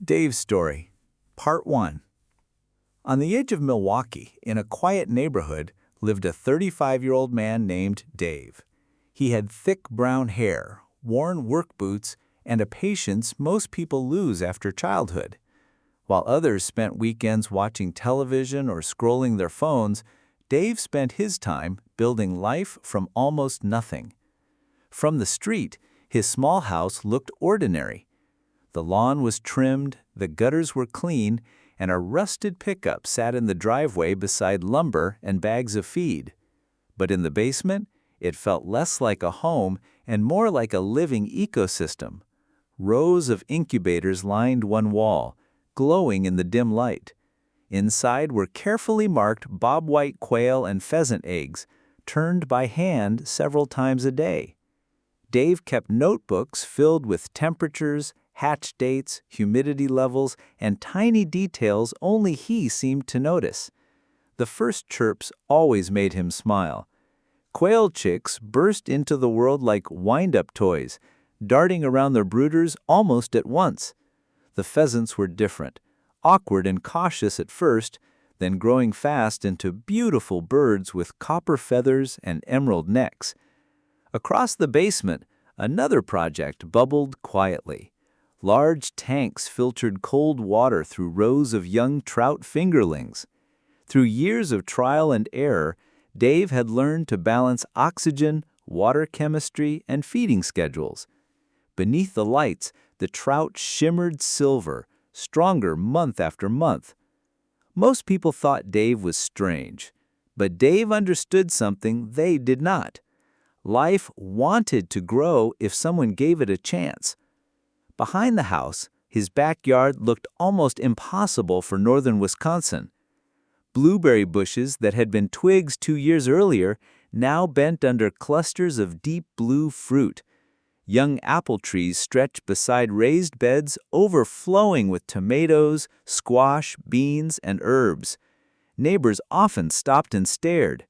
Dave's Story, Part 1. On the edge of Milwaukee, in a quiet neighborhood, lived a 35-year-old man named Dave. He had thick brown hair, worn work boots, and a patience most people lose after childhood. While others spent weekends watching television or scrolling their phones, Dave spent his time building life from almost nothing. From the street, his small house looked ordinary. The lawn was trimmed, the gutters were clean, and a rusted pickup sat in the driveway beside lumber and bags of feed. But in the basement, it felt less like a home and more like a living ecosystem. Rows of incubators lined one wall, glowing in the dim light. Inside were carefully marked bobwhite quail and pheasant eggs, turned by hand several times a day. Dave kept notebooks filled with temperatures, hatch dates, humidity levels, and tiny details only he seemed to notice. The first chirps always made him smile. Quail chicks burst into the world like wind-up toys, darting around their brooders almost at once. The pheasants were different, awkward and cautious at first, then growing fast into beautiful birds with copper feathers and emerald necks. Across the basement, another project bubbled quietly. Large tanks filtered cold water through rows of young trout fingerlings. Through years of trial and error, Dave had learned to balance oxygen, water chemistry, and feeding schedules. Beneath the lights, the trout shimmered silver, stronger month after month. Most people thought Dave was strange, but Dave understood something they did not. Life wanted to grow if someone gave it a chance. Behind the house, his backyard looked almost impossible for northern Wisconsin. Blueberry bushes that had been twigs 2 years earlier now bent under clusters of deep blue fruit. Young apple trees stretched beside raised beds overflowing with tomatoes, squash, beans, and herbs. Neighbors often stopped and stared.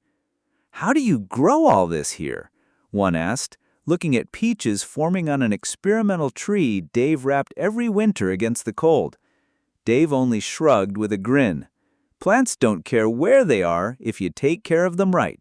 "How do you grow all this here?" one asked, looking at peaches forming on an experimental tree Dave wrapped every winter against the cold. Dave only shrugged with a grin. "Plants don't care where they are if you take care of them right."